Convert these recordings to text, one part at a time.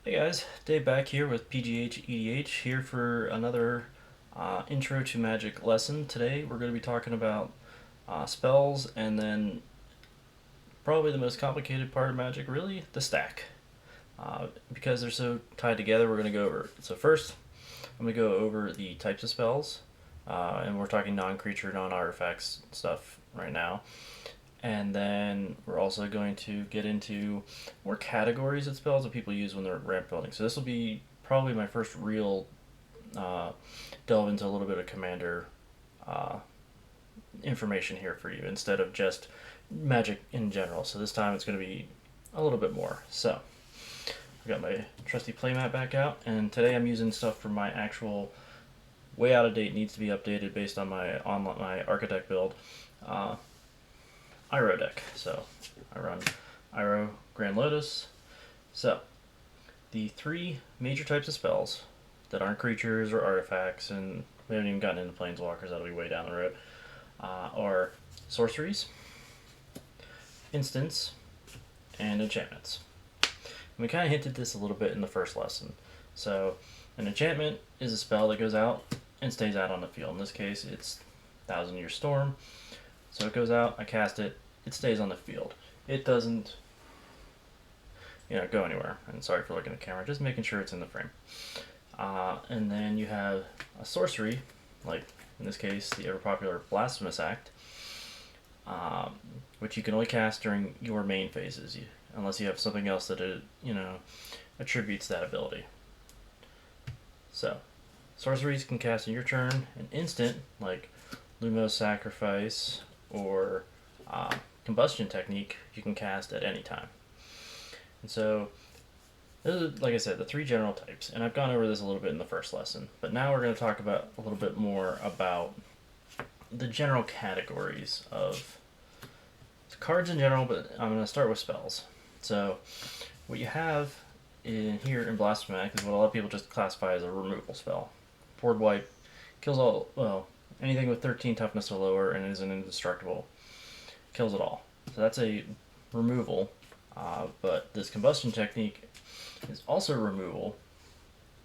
Hey guys, Dave back here with PGH EDH here for another Intro to Magic lesson. Today we're going to be talking about spells and then probably the most complicated part of Magic, really, the stack. Because they're so tied together, we're going to go over it. So first, I'm going to go over the types of spells, and we're talking non-creature, non-artifacts stuff right now. And then we're also going to get into more categories of spells that people use when they're ramp building. So this will be probably my first real uh, delve into a little bit of commander uh, information here for you instead of just magic in general. So this time it's going to be a little bit more. So I've got my trusty playmat back out, and today I'm using stuff from my actual way out of date, needs to be updated based on my architect build. Uh, Iroh deck. So I run Iroh Grand Lotus. So the three major types of spells that aren't creatures or artifacts, and we haven't even gotten into planeswalkers, that'll be way down the road, are sorceries, instants, and enchantments. And we kind of hinted this a little bit in the first lesson. So an enchantment is a spell that goes out and stays out on the field. In this case, it's Thousand Year Storm. So it goes out, I cast it, it stays on the field. It doesn't, go anywhere. And sorry for looking at the camera, just making sure it's in the frame. And then you have a sorcery, like in this case, the ever popular Blasphemous Act, which you can only cast during your main phases, unless you have something else that attributes that ability. So, sorceries can cast in your turn. An instant, like Lumos Sacrifice or Combustion Technique, you can cast at any time. And so, those are, like I said, the three general types. And I've gone over this a little bit in the first lesson. But now we're going to talk about a little bit more about the general categories of cards in general, but I'm going to start with spells. So, what you have in here in Blasphematic is what a lot of people just classify as a removal spell. Board wipe, kills anything with 13 toughness or lower and is an indestructible, kills it all. So that's a removal, but this combustion technique is also removal,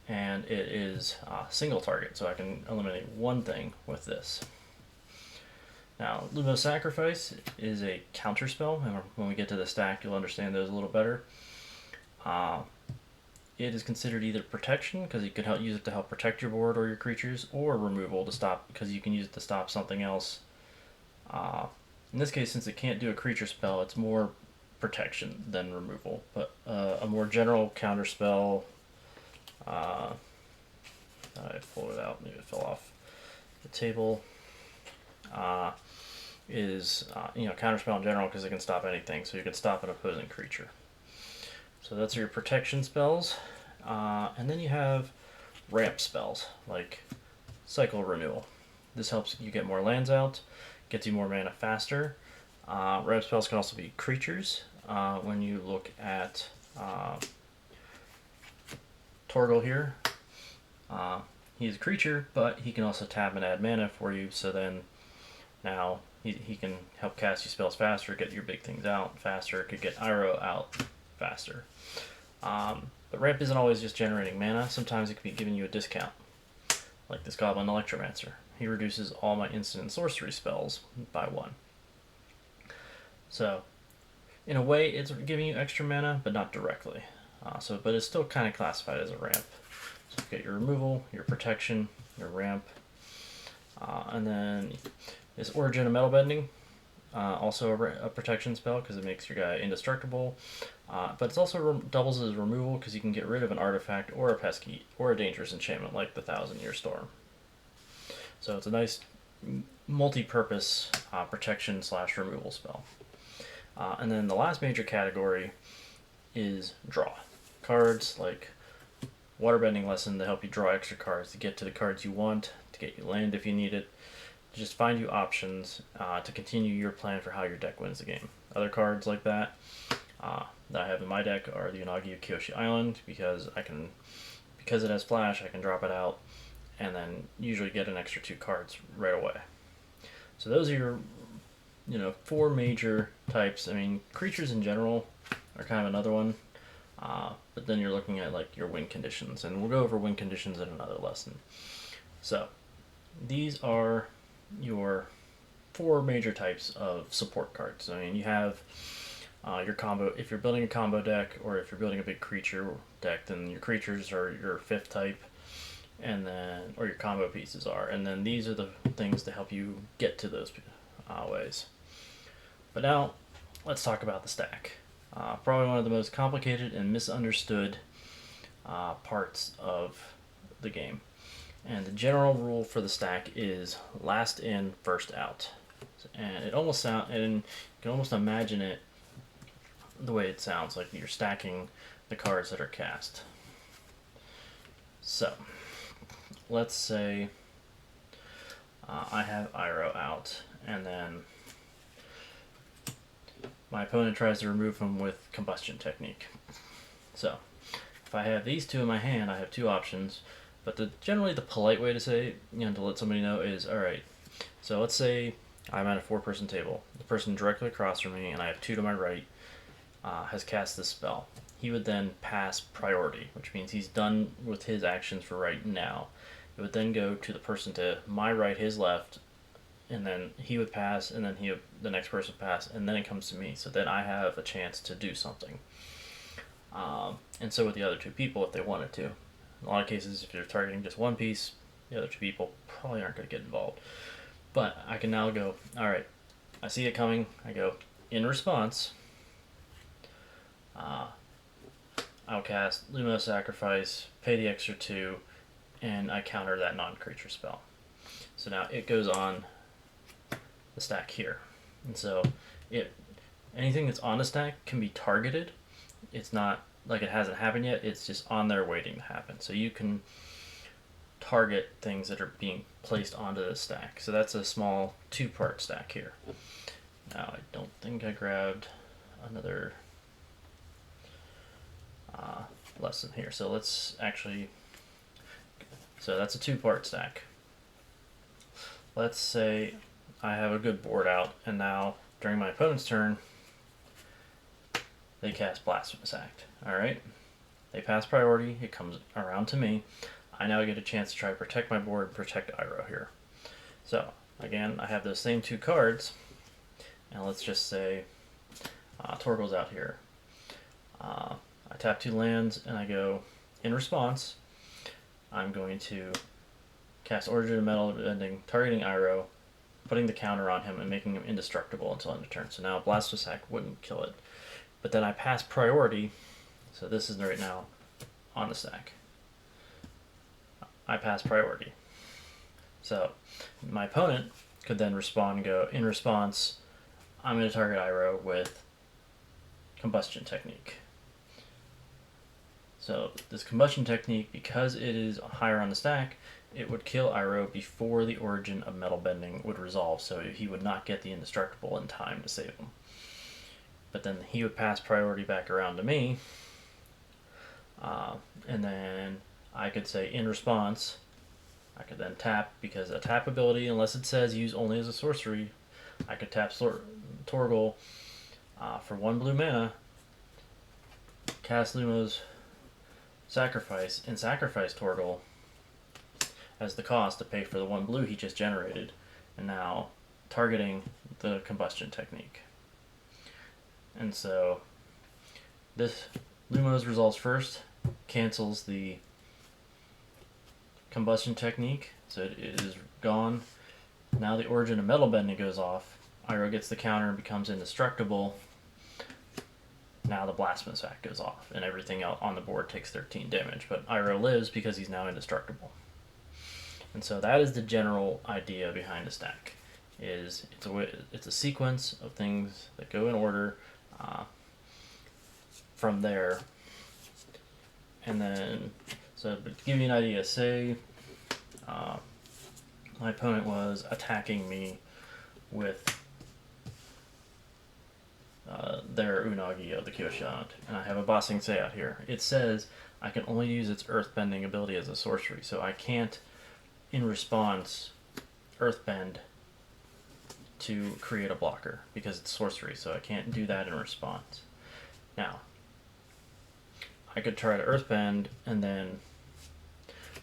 and it is single target, so I can eliminate one thing with this. Now, Lumos Sacrifice is a counter spell, and when we get to the stack, you'll understand those a little better. It is considered either protection, because you can use it to help protect your board or your creatures, or removal to stop, because you can use it to stop something else. In this case, since it can't do a creature spell, it's more protection than removal. But a more general counter spell, I pulled it out, maybe it fell off the table, is counter spell in general, because it can stop anything, so you can stop an opposing creature. So that's your protection spells. And then you have ramp spells, like Cycle Renewal. This helps you get more lands out, gets you more mana faster. Ramp spells can also be creatures. When you look at Torgal here, he's a creature, but he can also tap and add mana for you, so then now he can help cast you spells faster, get your big things out faster, could get Iroh out faster. But ramp isn't always just generating mana. Sometimes it can be giving you a discount, like this Goblin Electromancer. He reduces all my instant and sorcery spells by 1. So, in a way, it's giving you extra mana, but not directly. But it's still kind of classified as a ramp. So you get your removal, your protection, your ramp, and then this Origin of Metal Bending. Also a protection spell because it makes your guy indestructible, but it also doubles as removal because you can get rid of an artifact or a pesky or a dangerous enchantment like the Thousand Year Storm. So it's a nice multi-purpose protection / removal spell. And then the last major category is draw. Cards like Waterbending Lesson to help you draw extra cards to get to the cards you want, to get you land if you need it, just find you options to continue your plan for how your deck wins the game. Other cards like that that I have in my deck are the Unagi of Kyoshi Island, because it has flash, I can drop it out and then usually get an extra 2 cards right away. So those are your 4 major types. I mean, creatures in general are kind of another one. But then you're looking at like your win conditions, and we'll go over win conditions in another lesson. So these are your four major types of support cards. I mean, you have your combo. If you're building a combo deck, or if you're building a big creature deck, then your creatures are your fifth type, and then or your combo pieces are, and then these are the things to help you get to those ways. But now, let's talk about the stack. Probably one of the most complicated and misunderstood parts of the game. And the general rule for the stack is last in, first out. And it almost sound, and you can almost imagine it the way it sounds, like you're stacking the cards that are cast. So, let's say I have Iroh out, and then my opponent tries to remove him with Combustion Technique. So, if I have these two in my hand, I have two options. But generally the polite way to say, to let somebody know is, alright, so let's say I'm at a 4-person table. The person directly across from me, and I have 2 to my right, has cast this spell. He would then pass priority, which means he's done with his actions for right now. It would then go to the person to my right, his left, and then he would pass, and then the next person would pass, and then it comes to me. So then I have a chance to do something. And so with the other 2 people, if they wanted to. In a lot of cases, if you're targeting just one piece, the other 2 people probably aren't going to get involved. But I can now go, alright, I see it coming. I go, in response, I'll cast Lumos Sacrifice, pay the extra 2, and I counter that non-creature spell. So now it goes on the stack here. And so anything that's on the stack can be targeted. It's not like it hasn't happened yet, it's just on there waiting to happen. So you can target things that are being placed onto the stack. So that's a small 2-part stack here. Now I don't think I grabbed another lesson here. So let's actually, so that's a 2-part stack. Let's say I have a good board out, and now during my opponent's turn, they cast Blasphemous Act. Alright? They pass priority, it comes around to me. I now get a chance to try to protect my board and protect Iroh here. So, again, I have those same 2 cards, and let's just say Torgal's out here. I tap 2 lands, and I go, in response, I'm going to cast Origin of Metal Bending, targeting Iroh, putting the counter on him, and making him indestructible until end of turn. So now Blasphemous Act wouldn't kill it. But then I pass priority, so this is right now on the stack. I pass priority. So my opponent could then respond and go, in response, I'm going to target Iroh with Combustion Technique. So this Combustion Technique, because it is higher on the stack, it would kill Iroh before the Origin of Metal Bending would resolve, so he would not get the indestructible in time to save him. But then he would pass priority back around to me, and then I could say, in response, I could then tap, because a tap ability, unless it says use only as a sorcery, I could tap Torgal for 1 blue mana, cast Lumos Sacrifice, and sacrifice Torgal as the cost to pay for the 1 blue he just generated, and now targeting the Combustion Technique. And so this Lumos resolves first, cancels the Combustion Technique, so it is gone. Now the Origin of Metal Bending goes off. Iroh gets the counter and becomes indestructible. Now the Blasphemous Act goes off, and everything else on the board takes 13 damage. But Iroh lives because he's now indestructible. And so that is the general idea behind a stack. It's a sequence of things that go in order. From there, and then, so to give you an idea, say my opponent was attacking me with their Unagi of the Kyoshant, and I have a Ba Sing Se out here. It says I can only use its Earthbending ability as a sorcery, so I can't, in response, Earthbend to create a blocker, because it's sorcery, so I can't do that in response. Now, I could try to Earthbend, and then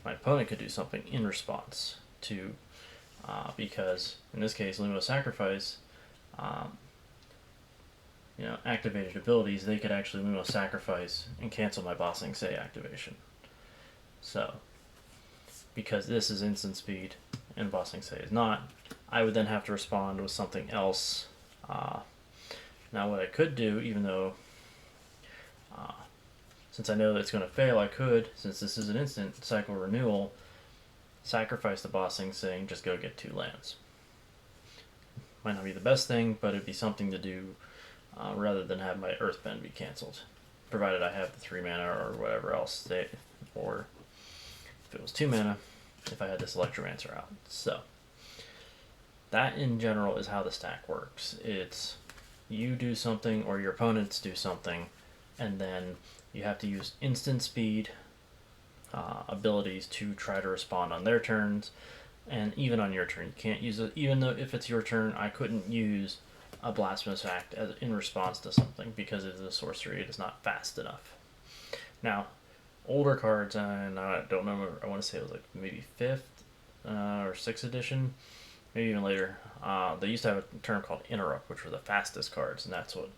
my opponent could do something in response to, because in this case, Lumos Sacrifice, um, activated abilities, they could actually Lumos Sacrifice and cancel my Ba Sing Se activation. So, because this is instant speed and Ba Sing Se is not, I would then have to respond with something else. Now what I could do, even though, since I know that it's going to fail, I could, since this is an instant cycle renewal, sacrifice the Ba Sing Se and just go get 2 lands. Might not be the best thing, but it'd be something to do rather than have my Earthbend be cancelled. Provided I have the 3 mana or whatever else, or if it was 2 mana, if I had this Electromancer out. So, that in general is how the stack works. It's you do something or your opponents do something, and then you have to use instant speed abilities to try to respond on their turns, and even on your turn. You can't use it, even though if it's your turn, I couldn't use a Blasphemous Act in response to something because it is a sorcery, it is not fast enough. Now, older cards, and I don't remember, I want to say it was like maybe 5th or 6th edition, maybe even later, they used to have a term called Interrupt, which were the fastest cards, and that's what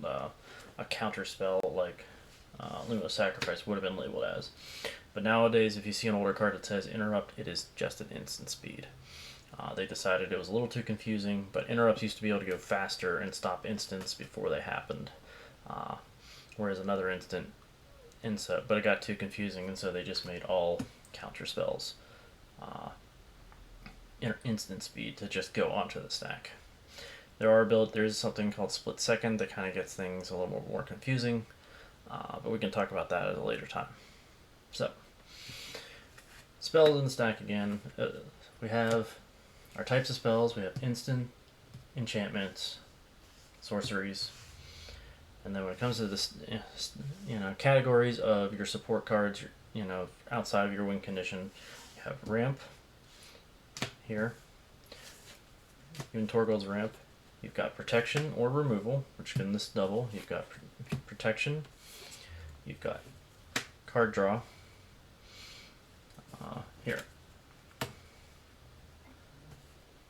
a counter spell like Lumos Sacrifice would have been labeled as. But nowadays, if you see an older card that says Interrupt, it is just an instant speed. They decided it was a little too confusing, but interrupts used to be able to go faster and stop instants before they happened, whereas another instant, but it got too confusing, and so they just made all counter spells instant speed to just go onto the stack. There is something called Split Second that kind of gets things a little more confusing, but we can talk about that at a later time. So, spells in the stack again. We have our types of spells. We have instant, enchantments, sorceries, and then when it comes to this, categories of your support cards, outside of your win condition, you have ramp here. Even Torgold's ramp. You've got protection or removal, which can list double. You've got protection. You've got card draw. Here.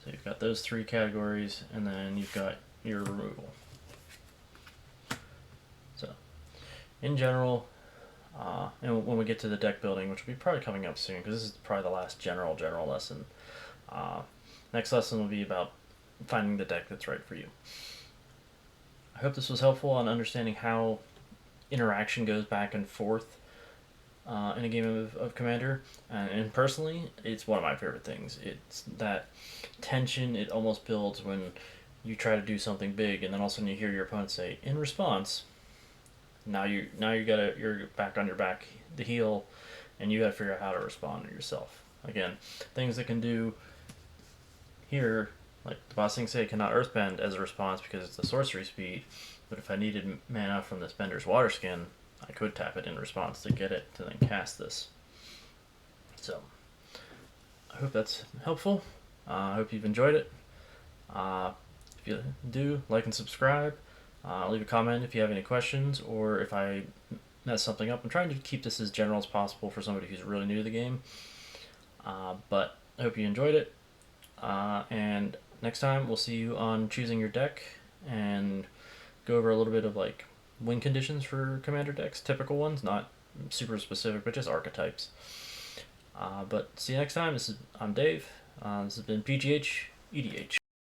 So you've got those 3 categories, and then you've got your removal. So, in general, and when we get to the deck building, which will be probably coming up soon, because this is probably the last general lesson. Next lesson will be about finding the deck that's right for you. I hope this was helpful on understanding how interaction goes back and forth in a game of Commander, and personally, it's one of my favorite things. It's that tension it almost builds when you try to do something big, and then all of a sudden you hear your opponent say, "In response," you're back on your back, the heel, and you gotta figure out how to respond to yourself. Again, things that can do here, like the Ba Sing Se cannot Earthbend as a response because it's the sorcery speed, but if I needed mana from this Bender's Waterskin, I could tap it in response to get it to then cast this. So, I hope that's helpful. I hope you've enjoyed it. If you do, like and subscribe. Leave a comment if you have any questions, or if I mess something up. I'm trying to keep this as general as possible for somebody who's really new to the game. But I hope you enjoyed it. And next time, we'll see you on choosing your deck and go over a little bit of like win conditions for Commander decks, typical ones, not super specific, but just archetypes. But see you next time. I'm Dave. This has been PGH EDH.